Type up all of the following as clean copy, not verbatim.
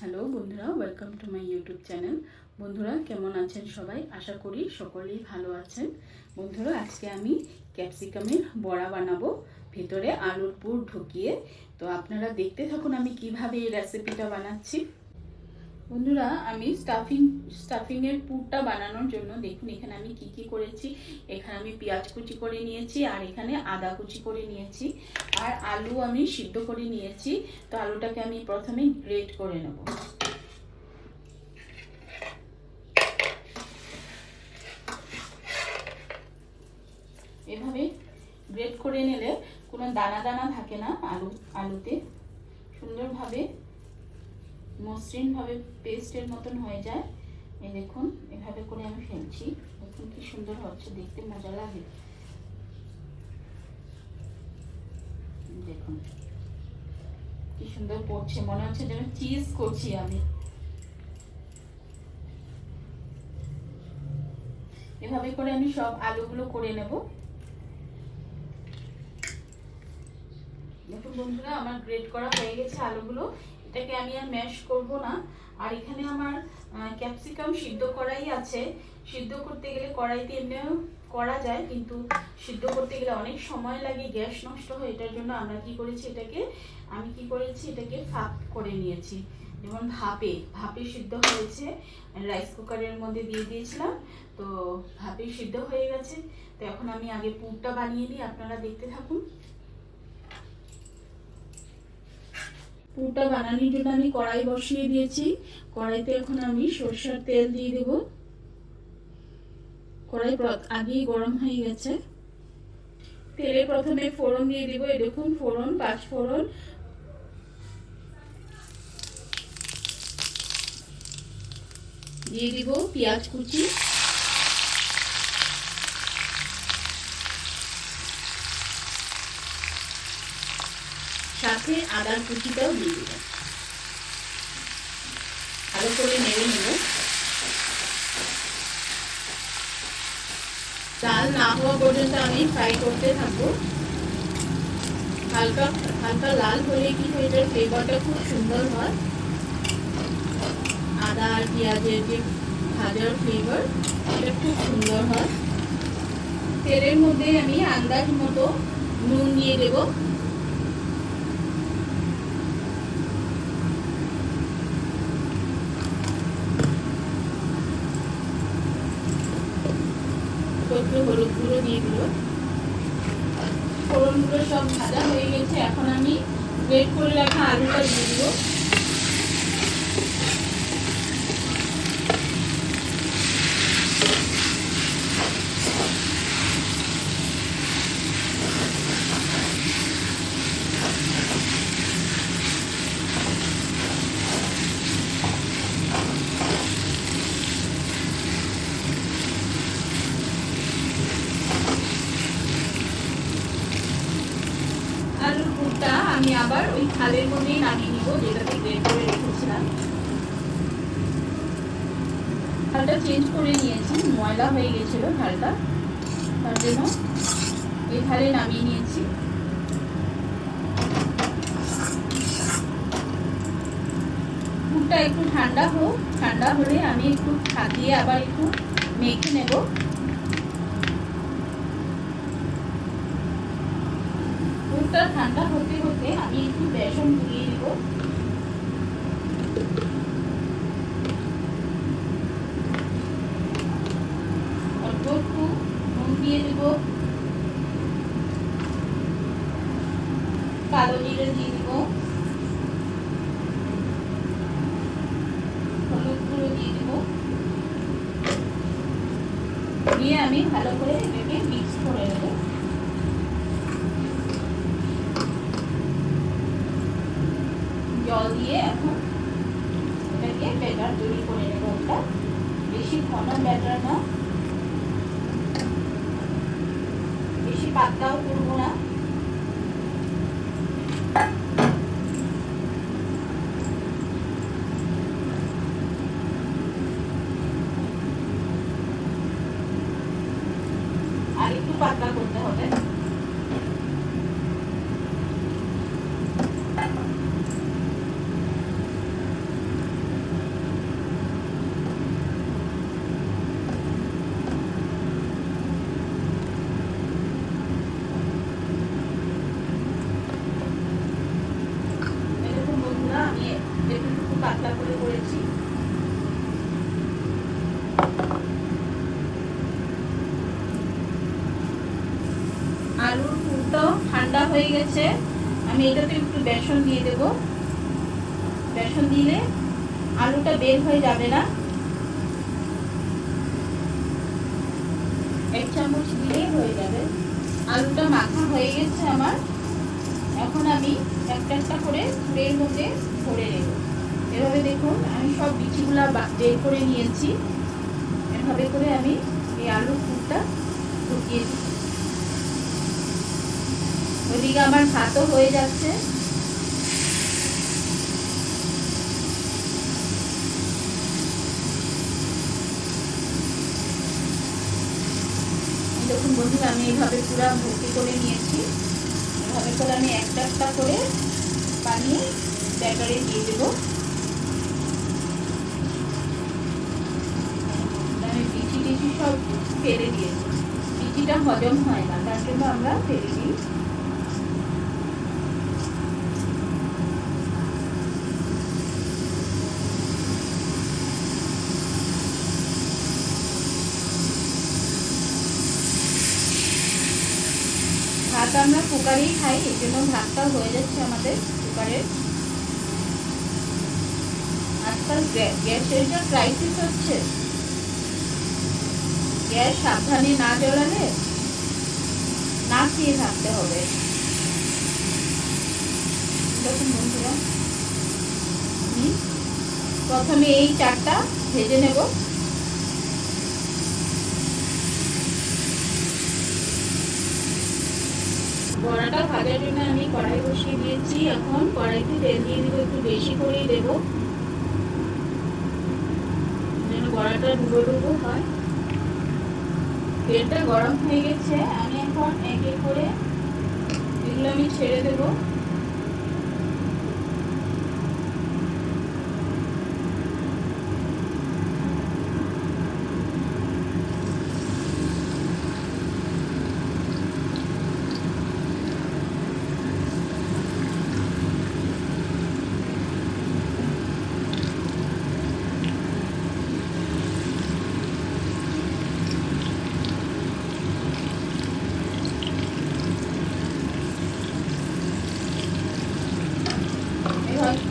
Hello বন্ধুরা, welcome to my YouTube channel. বন্ধুরা কেমন আছেন সবাই? আশা করি সকলেই ভালো আছেন। বন্ধুরা আজকে আমি ক্যাপসিকামের বড়া বানাবো, ভেতরে আলুর পুর ঢুকিয়ে। তো আপনারা দেখতে থাকুন আমি কিভাবে এই রেসিপিটা বানাচ্ছি। বন্ধুরা আমি স্টাফিংয়ের পুরটা বানানোর জন্য দেখুন এখানে আমি কি করেছি। এখানে আমি পেঁয়াজ কুচি করে নিয়েছি, আর এখানে আদা কুচি করে নিয়েছি, আর আলু আমি সিদ্ধ করে নিয়েছি। তো আলুটাকে আমি প্রথমে গ্রেট করে নেব। এভাবে গ্রেট করে নিলে কোনো দানা দানা থাকে না আলুতে, সুন্দরভাবে মসৃণভাবে পেস্টের মতন হয়ে যায়। এই দেখুন এভাবে করে আমি ফেলছি, দেখুন কি সুন্দর হচ্ছে, দেখতে মজা লাগে। দেখুন কি সুন্দর পড়ছে, মনে হচ্ছে যেন চিজ করছি আমি। এভাবে করে আমি সব আলুগুলো করে নেব। দেখুন বন্ধুরা আমার গ্রেট করা হয়ে গেছে আলুগুলো। এটাকে আমি আর ম্যাশ করব না। আর এখানে আমার ক্যাপসিকাম সিদ্ধ করাই আছে। সিদ্ধ করতে গেলে কড়াইতে এমনিও করা যায়, কিন্তু সিদ্ধ করতে গেলে অনেক সময় লাগে, গ্যাস নষ্ট হয়। এটার জন্য আমরা কি করেছি, এটাকে ফাঁক করে নিয়েছি। যেমন ভাপে সিদ্ধ হয়েছে, রাইস কুকারের মধ্যে দিয়ে দিয়েছিলাম, তো ভাপে সিদ্ধ হয়ে গেছে। তো এখন আমি আগে পুরটা বানিয়ে নিই, আপনারা দেখতে থাকুন। পুরটা বানানোর জন্য আমি কড়াই বসিয়ে দিয়েছি। কড়াইতে এখন আমি সরষের তেল দিয়ে দেব। কড়াই আগেই গরম হয়ে গেছে। তেলে প্রথমে ফোড়ন দিয়ে দেব। এই দেখুন ফোড়ন, 5 ফোড়ন, দিয়ে দিব পেঁয়াজ কুচি, সাথে আদার কুচিটাও দিয়ে দেব। ভালো করে নেড়ে নেব। লাল না হওয়া পর্যন্ত আমি ফ্রাই করতে থাকবো। হালকা হালকা লাল হলে কি হয়, এটার ফ্লেভারটা খুব সুন্দর হয়। আদা আর পেঁয়াজের যে ভাজার ফ্লেভার, এটা খুব সুন্দর হয়। তেলের মধ্যে আমি আন্দাজ মতো নুন দিয়ে দেব। হলুদ গুঁড়ো দিয়ে দিল। ফোড়নগুলো সব ভাজা হয়ে গেছে। এখন আমি গ্রেট করে রাখা আলুটা দিয়ে দিব। আলুর পুরটা আমি আবার ওই থালের মধ্যেই নামিয়ে নিব, যেটাতে গ্রেট করে রেখেছিলাম। থালটা চেঞ্জ করে নিয়েছি, ময়লা হয়ে গেছিল থালটা, তার জন্য এই থালে নামিয়ে নিয়েছি। পুরটা একটু ঠান্ডা হোক, ঠান্ডা হলে আমি একটু দিয়ে আবার একটু মেখে নেব। পুরটা ঠান্ডা হতে হতে আমি একটু বেসন গুলিয়ে দেব। অল্প একটু নুন দিয়ে দেব, কালো জিরে দিয়ে দেব, হলুদ গুঁড়ো দিয়ে দেব, দিয়ে আমি ভালো করে এটাকে মিক্স করে নেব। জল দিয়ে এখন এটাকে ব্যাটার তৈরি করে নেব। একটা বেশি ঘন ব্যাটার না, বেশি পাতলাও করবো না। আর একটু পাতলা করতে হবে। হয়ে গেছে। আমি এটাতে একটু বেসন দিয়ে দেব। বেসন দিলে আলুটা বের হয়ে যাবে না। 1 চামচ দিলেই হয়ে যাবে। আলুটা মাখা হয়ে গেছে আমার। এখন আমি একটা একটা করে ট্রের মধ্যে ভরে নেব। এভাবে দেখুন আমি সব বিচিগুলা বের করে নিয়েছি। এভাবে করে আমি এই আলুর পুরটা ঢুকিয়ে দিই। ওদিকে আমার ভাতও হয়ে যাচ্ছে। দেখুন বন্ধুরা, আমি এইভাবে পুরো ভর্তি করে নিয়েছি। এভাবে করে আমি একটা একটা করে বানিয়ে ব্যাটারে দিয়ে দেব। আমি বিচি টিচি সব ফেলে দিয়েছি। বিচিটা হজম হয় না, তার জন্য আমরা ফেলে দিই। ভাত আমরা কুকারেই খাই, এই জন্য ভাতটা হয়ে যাচ্ছে আমাদের কুকারে। আজকাল গ্যাসের যে ক্রাইসিস হচ্ছে, গ্যাস সাবধানে না জ্বালালে না খেয়ে থাকতে হবে। দেখুন বন্ধুরা, প্রথমে এই চারটা ভেজে নেব। বড়াটা ভাজার জন্য আমি কড়াই বসিয়ে দিয়েছি। এখন কড়াইতে তেল দিয়ে দিব, একটু বেশি করেই দেব যেন বড়াটা ডুবো ডুবো হয়। তেলটা গরম হয়ে গেছে। আমি এখন এক এক করে এগুলো আমি ছেড়ে দেব।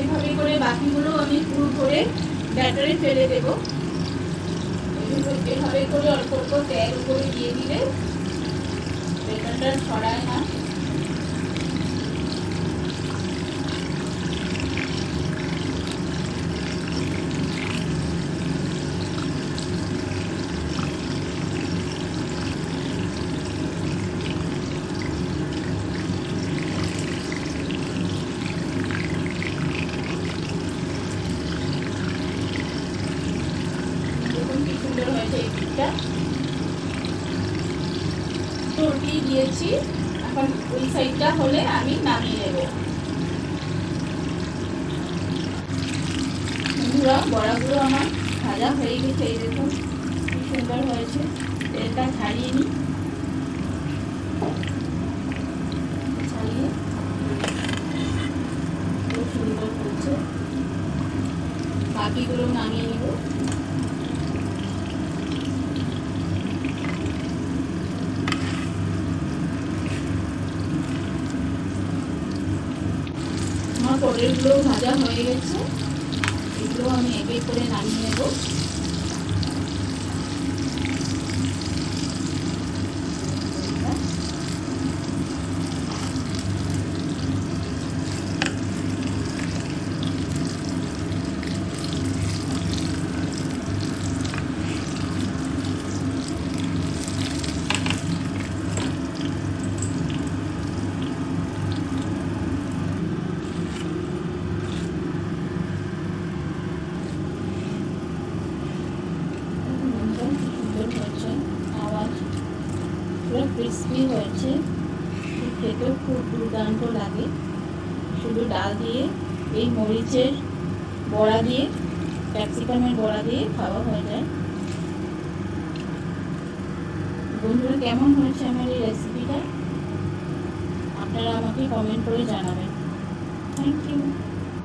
এভাবে করে বাকিগুলো আমি পুরো করে ব্যাটারে ফেলে দেব। এভাবে করে অল্প অল্প তেল উপরে দিয়ে দিলে ব্যাটারটা ছড়ায় না। দিয়েছি। এখন ওই সাইডটা হলে আমি নামিয়ে নেব। বন্ধুরা, বড়াগুলো আমার ভাজা হয়ে গেছে। এই দেখুন কি সুন্দর হয়েছে। তেলটা ছাড়িয়ে নিই। ছাড়িয়ে খুব সুন্দর হচ্ছে। বাকিগুলো নামিয়ে নেব। পরেরগুলো ভাজা হয়ে গেছে। এগুলো আমি এক এক করে নামিয়ে নেব। পুরো ক্রিস্পি হয়েছে। খেতেও খুব দুর্দান্ত লাগে। শুধু ডাল দিয়ে, এই মরিচের বড়া দিয়ে, ক্যাপসিকামের বড়া দিয়ে খাওয়া হয়ে যায়। বন্ধুরা, কেমন হয়েছে আমার এই রেসিপিটা আপনারা আমাকে কমেন্ট করে জানাবেন। Thank you.